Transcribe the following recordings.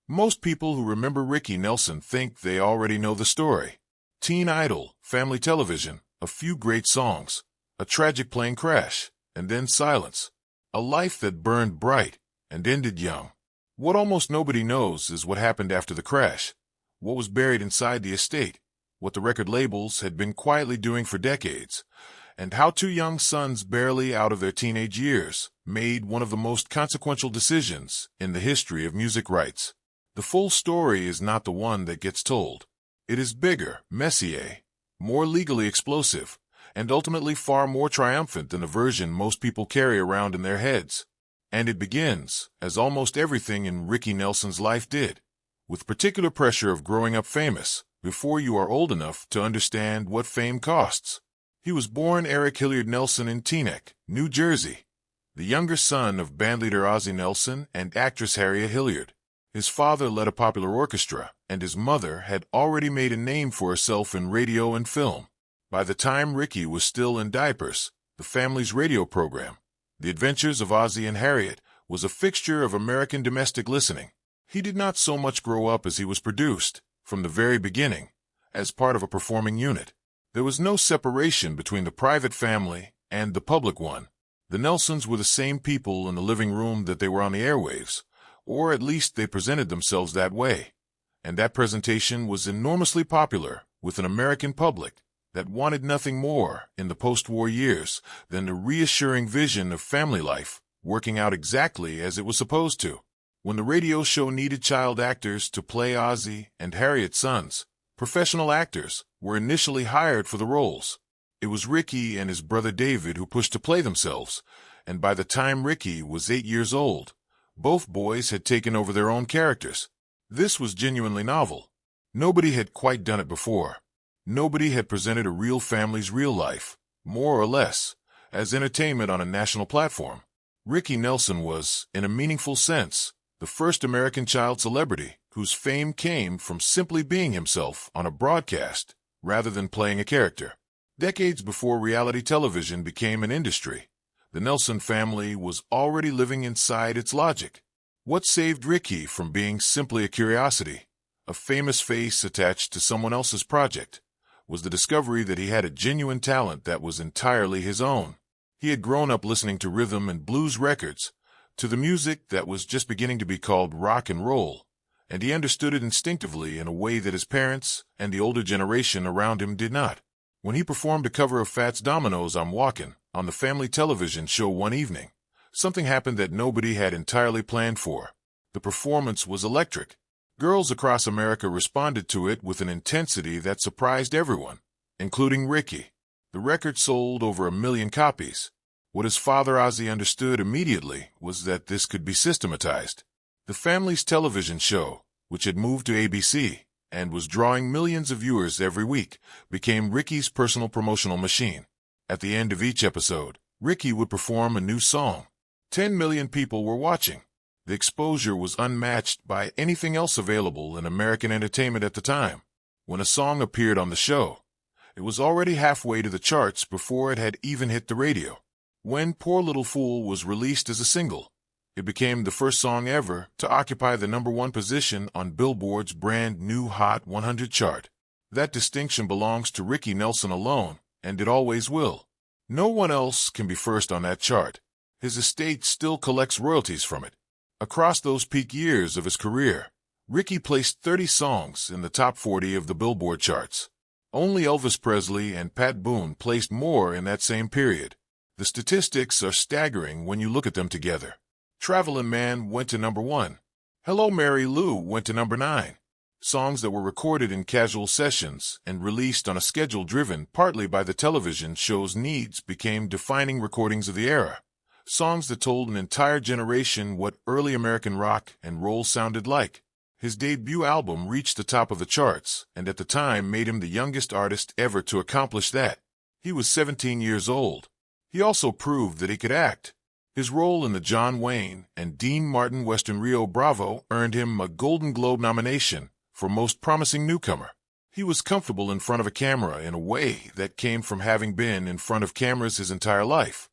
Most people who remember Ricky Nelson think they already know the story. Teen Idol, family television, a few great songs, a tragic plane crash, and then silence. A life that burned bright and ended young. What almost nobody knows is what happened after the crash, what was buried inside the estate, what the record labels had been quietly doing for decades, and how two young sons barely out of their teenage years made one of the most consequential decisions in the history of music rights. The full story is not the one that gets told. It is bigger, messier, more legally explosive, and ultimately far more triumphant than the version most people carry around in their heads. And it begins, as almost everything in Ricky Nelson's life did, with particular pressure of growing up famous before you are old enough to understand what fame costs. He was born Eric Hilliard Nelson in Teaneck, New Jersey, the younger son of bandleader Ozzie Nelson and actress Harriet Hilliard. His father led a popular orchestra, and his mother had already made a name for herself in radio and film. By the time Ricky was still in diapers, the family's radio program, The Adventures of Ozzie and Harriet, was a fixture of American domestic listening. He did not so much grow up as he was produced, from the very beginning, as part of a performing unit. There was no separation between the private family and the public one. The Nelsons were the same people in the living room that they were on the airwaves, or at least they presented themselves that way. And that presentation was enormously popular with an American public that wanted nothing more in the post-war years than the reassuring vision of family life working out exactly as it was supposed to. When the radio show needed child actors to play Ozzie and Harriet's sons, professional actors were initially hired for the roles. It was Ricky and his brother David who pushed to play themselves, and by the time Ricky was 8 years old, both boys had taken over their own characters. This was genuinely novel. Nobody had quite done it before. Nobody had presented a real family's real life, more or less, as entertainment on a national platform. Ricky Nelson was, in a meaningful sense, the first American child celebrity whose fame came from simply being himself on a broadcast rather than playing a character. Decades before reality television became an industry, the Nelson family was already living inside its logic. What saved Ricky from being simply a curiosity, a famous face attached to someone else's project, was the discovery that he had a genuine talent that was entirely his own. He had grown up listening to rhythm and blues records, to the music that was just beginning to be called rock and roll, and he understood it instinctively in a way that his parents and the older generation around him did not. When he performed a cover of Fats Domino's I'm Walkin' on the family television show one evening, something happened that nobody had entirely planned for. The performance was electric. Girls across America responded to it with an intensity that surprised everyone, including Ricky. The record sold over 1 million copies. What his father Ozzie understood immediately was that this could be systematized. The family's television show, which had moved to ABC and was drawing millions of viewers every week, became Ricky's personal promotional machine. At the end of each episode, Ricky would perform a new song. 10 million people were watching. The exposure was unmatched by anything else available in American entertainment at the time. When a song appeared on the show, it was already halfway to the charts before it had even hit the radio. When Poor Little Fool was released as a single, it became the first song ever to occupy the #1 position on Billboard's brand new Hot 100 chart. That distinction belongs to Ricky Nelson alone, and it always will. No one else can be first on that chart. His estate still collects royalties from it. Across those peak years of his career, Ricky placed 30 songs in the top 40 of the Billboard charts. Only Elvis Presley and Pat Boone placed more in that same period. The statistics are staggering when you look at them together. Travelin' Man went to #1. Hello Mary Lou went to #9. Songs that were recorded in casual sessions and released on a schedule driven partly by the television show's needs became defining recordings of the era. Songs that told an entire generation what early American rock and roll sounded like. His debut album reached the top of the charts and at the time made him the youngest artist ever to accomplish that. He was 17 years old. He also proved that he could act. His role in the John Wayne and Dean Martin Western Rio Bravo earned him a Golden Globe nomination for Most Promising Newcomer. He was comfortable in front of a camera in a way that came from having been in front of cameras his entire life,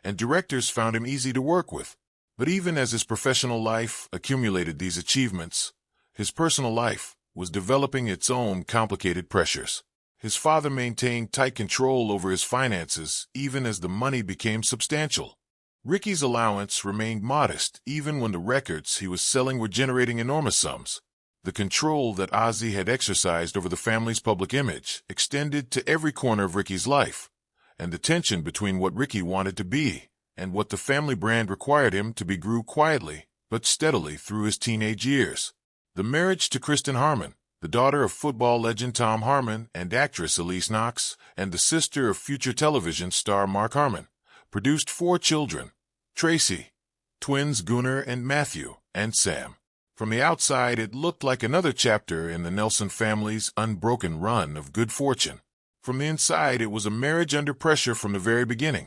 and directors found him easy to work with. But even as his professional life accumulated these achievements, His personal life was developing its own complicated pressures. His father maintained tight control over his finances even as the money became substantial. Ricky's allowance remained modest even when the records he was selling were generating enormous sums. The control that Ozzy had exercised over the family's public image extended to every corner of Ricky's life, and the tension between what Ricky wanted to be and what the family brand required him to be grew quietly but steadily through his teenage years. The marriage to Kristen Harmon, the daughter of football legend Tom Harmon and actress Elise Knox, and the sister of future television star Mark Harmon, produced 4 children: Tracy, twins Gunnar and Matthew, and Sam. From the outside, it looked like another chapter in the Nelson family's unbroken run of good fortune. From the inside, it was a marriage under pressure from the very beginning,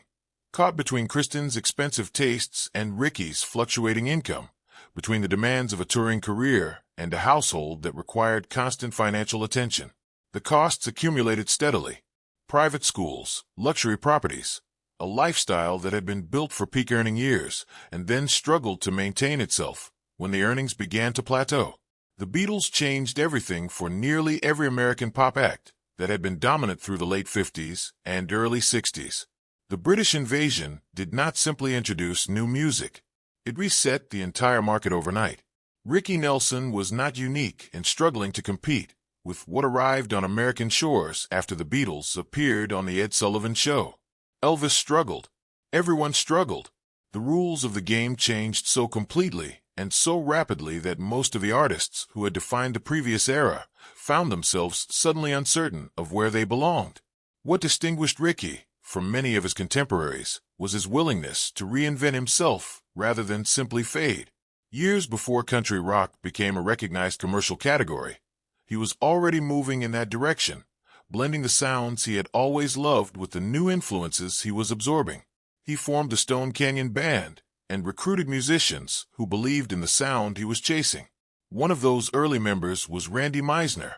caught between Kristen's expensive tastes and Ricky's fluctuating income, between the demands of a touring career and a household that required constant financial attention. The costs accumulated steadily: private schools, luxury properties, a lifestyle that had been built for peak earning years and then struggled to maintain itself when the earnings began to plateau. The Beatles changed everything for nearly every American pop act that had been dominant through the late 50s and early 60s. The British invasion did not simply introduce new music. It reset the entire market overnight. Ricky Nelson was not unique in struggling to compete with what arrived on American shores after the Beatles appeared on The Ed Sullivan Show. Elvis struggled. Everyone struggled. The rules of the game changed so completely and so rapidly that most of the artists who had defined the previous era found themselves suddenly uncertain of where they belonged. What distinguished Ricky from many of his contemporaries was his willingness to reinvent himself rather than simply fade. Years before country rock became a recognized commercial category, he was already moving in that direction, blending the sounds he had always loved with the new influences he was absorbing. He formed the Stone Canyon Band and recruited musicians who believed in the sound he was chasing. One of those early members was Randy Meisner,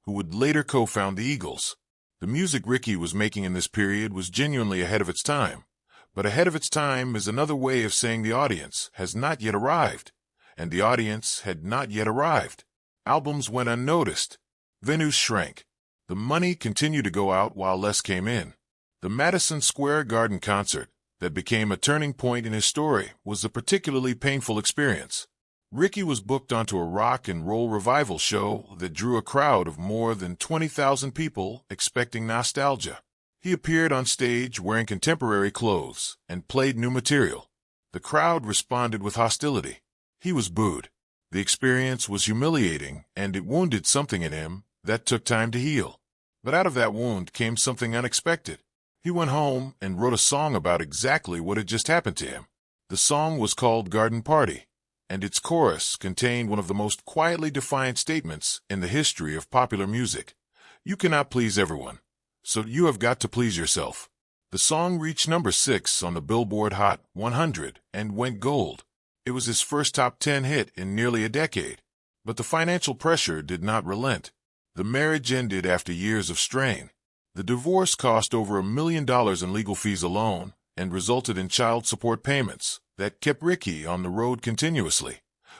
who would later co-found the Eagles. The music Ricky was making in this period was genuinely ahead of its time, but ahead of its time is another way of saying the audience has not yet arrived, and the audience had not yet arrived. Albums went unnoticed. Venues shrank. The money continued to go out while less came in. The Madison Square Garden concert that became a turning point in his story was a particularly painful experience. Ricky was booked onto a rock and roll revival show that drew a crowd of more than 20,000 people expecting nostalgia. He appeared on stage wearing contemporary clothes and played new material. The crowd responded with hostility. He was booed. The experience was humiliating, and it wounded something in him that took time to heal. But out of that wound came something unexpected. He went home and wrote a song about exactly what had just happened to him. The song was called Garden Party, and its chorus contained one of the most quietly defiant statements in the history of popular music. You cannot please everyone, so you have got to please yourself. The song reached number 6 on the Billboard Hot 100 and went gold. It was his first top 10 hit in nearly a decade. But the financial pressure did not relent. The marriage ended after years of strain. The divorce cost over $1 million in legal fees alone and resulted in child support payments that kept Ricky on the road continuously,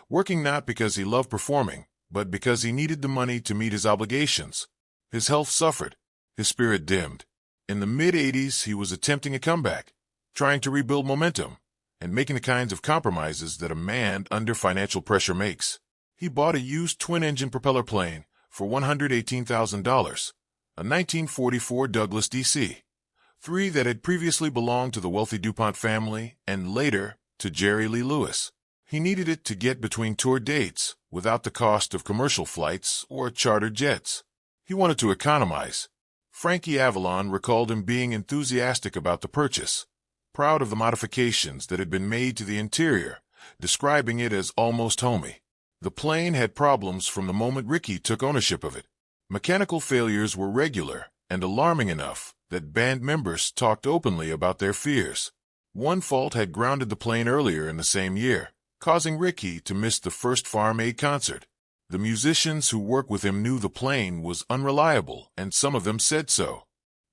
working not because he loved performing, but because he needed the money to meet his obligations. His health suffered. His spirit dimmed. In the mid-'80s, he was attempting a comeback, trying to rebuild momentum, and making the kinds of compromises that a man under financial pressure makes. He bought a used twin-engine propeller plane for $118,000, a 1944 Douglas DC-3 that had previously belonged to the wealthy DuPont family and later to Jerry Lee Lewis. He needed it to get between tour dates without the cost of commercial flights or chartered jets. He wanted to economize. Frankie Avalon recalled him being enthusiastic about the purchase, proud of the modifications that had been made to the interior, describing it as almost homey. The plane had problems from the moment Ricky took ownership of it. Mechanical failures were regular and alarming enough that band members talked openly about their fears. One fault had grounded the plane earlier in the same year, causing Ricky to miss the first Farm Aid concert. The musicians who worked with him knew the plane was unreliable, and some of them said so.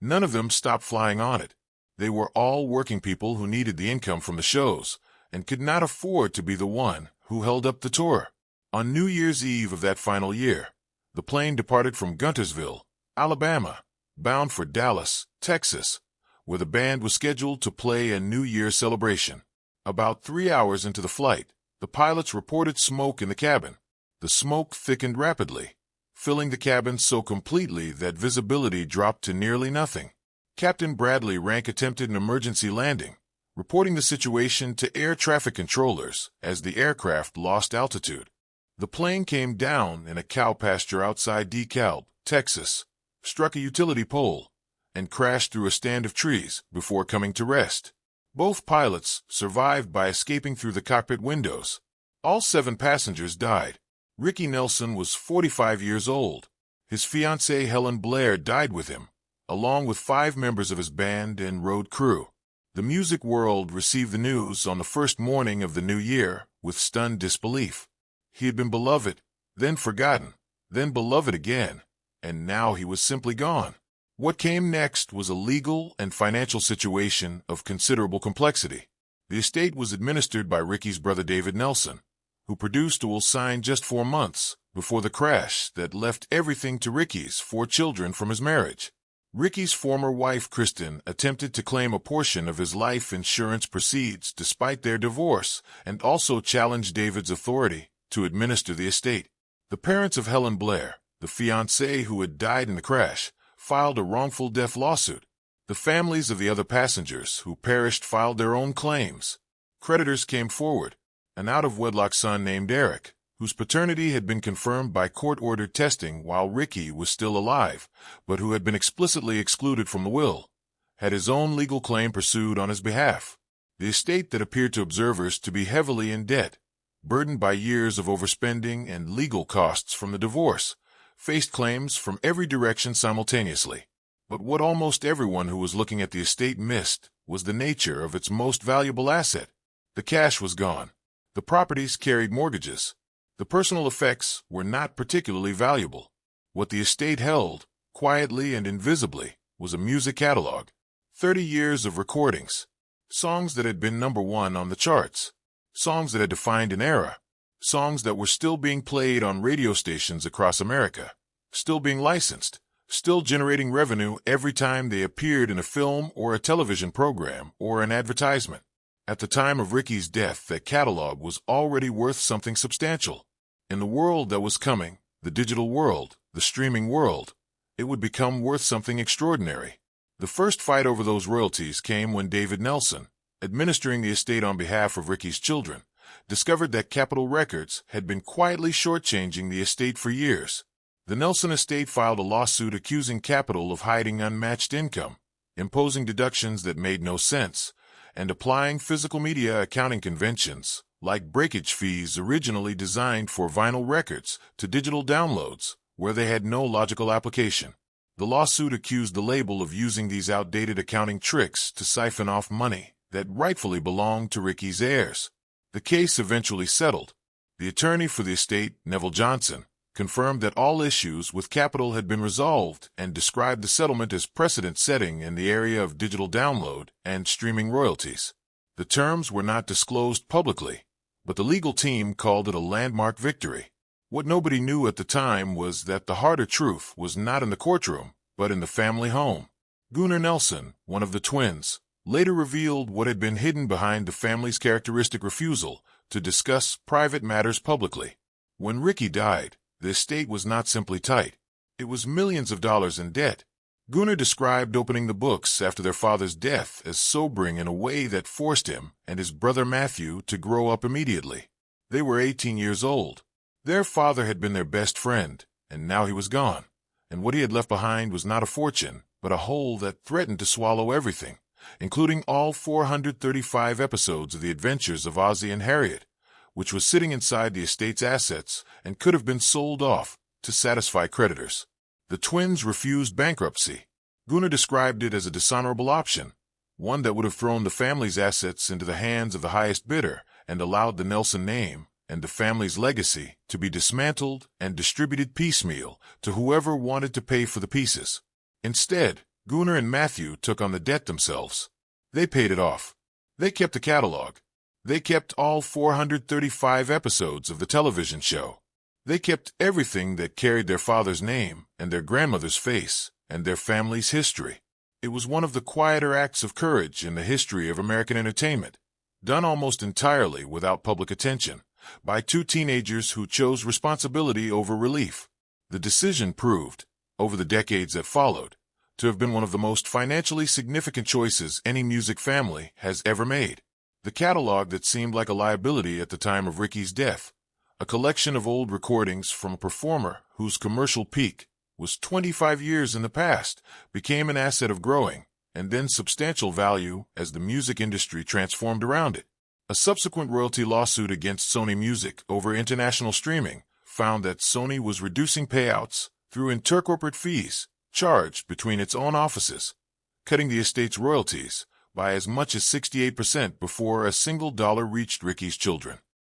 None of them stopped flying on it. They were all working people who needed the income from the shows and could not afford to be the one who held up the tour. On New Year's Eve of that final year, the plane departed from Guntersville, Alabama, bound for Dallas, Texas, where the band was scheduled to play a New Year celebration. About 3 hours into the flight, the pilots reported smoke in the cabin. The smoke thickened rapidly, filling the cabin so completely that visibility dropped to nearly nothing. Captain Bradley Rank attempted an emergency landing, reporting the situation to air traffic controllers as the aircraft lost altitude. The plane came down in a cow pasture outside DeKalb, Texas, struck a utility pole, and crashed through a stand of trees before coming to rest. Both pilots survived by escaping through the cockpit windows. All 7 passengers died. Ricky Nelson was 45 years old. His fiancée Helen Blair died with him, along with 5 members of his band and road crew. The music world received the news on the first morning of the new year with stunned disbelief. He had been beloved, then forgotten, then beloved again, and now he was simply gone. What came next was a legal and financial situation of considerable complexity. The estate was administered by Ricky's brother David Nelson, who produced a will sign just 4 months before the crash that left everything to Ricky's 4 children from his marriage. Ricky's former wife, Kristen, attempted to claim a portion of his life insurance proceeds despite their divorce and also challenged David's authority to administer the estate. The parents of Helen Blair, the fiancée who had died in the crash, filed a wrongful death lawsuit. The families of the other passengers who perished filed their own claims. Creditors came forward. An out-of-wedlock son named Eric, whose paternity had been confirmed by court-ordered testing while Ricky was still alive, but who had been explicitly excluded from the will, had his own legal claim pursued on his behalf. The estate that appeared to observers to be heavily in debt, burdened by years of overspending and legal costs from the divorce, faced claims from every direction simultaneously. But what almost everyone who was looking at the estate missed was the nature of its most valuable asset. The cash was gone. The properties carried mortgages. The personal effects were not particularly valuable. What the estate held, quietly and invisibly, was a music catalog. 30 years of recordings. Songs that had been #1 on the charts. Songs that had defined an era. Songs that were still being played on radio stations across America. Still being licensed. Still generating revenue every time they appeared in a film or a television program or an advertisement. At the time of Ricky's death, that catalog was already worth something substantial. In the world that was coming, the digital world, the streaming world, it would become worth something extraordinary. The first fight over those royalties came when David Nelson, administering the estate on behalf of Ricky's children, discovered that Capitol Records had been quietly shortchanging the estate for years. The Nelson estate filed a lawsuit accusing Capitol of hiding unmatched income, imposing deductions that made no sense, and applying physical media accounting conventions, like breakage fees originally designed for vinyl records, to digital downloads, where they had no logical application. The lawsuit accused the label of using these outdated accounting tricks to siphon off money that rightfully belonged to Ricky's heirs. The case eventually settled. The attorney for the estate, Neville Johnson, confirmed that all issues with Capitol had been resolved and described the settlement as precedent-setting in the area of digital download and streaming royalties. The terms were not disclosed publicly, but the legal team called it a landmark victory. What nobody knew at the time was that the harder truth was not in the courtroom, but in the family home. Gunnar Nelson, one of the twins, later revealed what had been hidden behind the family's characteristic refusal to discuss private matters publicly. When Ricky died, the estate was not simply tight. It was millions of dollars in debt. Gunnar described opening the books after their father's death as sobering in a way that forced him and his brother Matthew to grow up immediately. They were 18 years old. Their father had been their best friend, and now he was gone. And what he had left behind was not a fortune, but a hole that threatened to swallow everything, including all 435 episodes of The Adventures of Ozzie and Harriet, which was sitting inside the estate's assets and could have been sold off to satisfy creditors. The twins refused bankruptcy. Gunnar described it as a dishonorable option, one that would have thrown the family's assets into the hands of the highest bidder and allowed the Nelson name and the family's legacy to be dismantled and distributed piecemeal to whoever wanted to pay for the pieces. Instead, Gunnar and Matthew took on the debt themselves. They paid it off. They kept the catalog. They kept all 435 episodes of the television show. They kept everything that carried their father's name and their grandmother's face and their family's history. It was one of the quieter acts of courage in the history of American entertainment, done almost entirely without public attention, by two teenagers who chose responsibility over relief. The decision proved, over the decades that followed, to have been one of the most financially significant choices any music family has ever made. The catalog that seemed like a liability at the time of Ricky's death, a collection of old recordings from a performer whose commercial peak was 25 years in the past, became an asset of growing and then substantial value as the music industry transformed around it. A subsequent royalty lawsuit against Sony Music over international streaming found that Sony was reducing payouts through intercorporate fees charged between its own offices, cutting the estate's royalties by as much as 68% before a single dollar reached Ricky's children.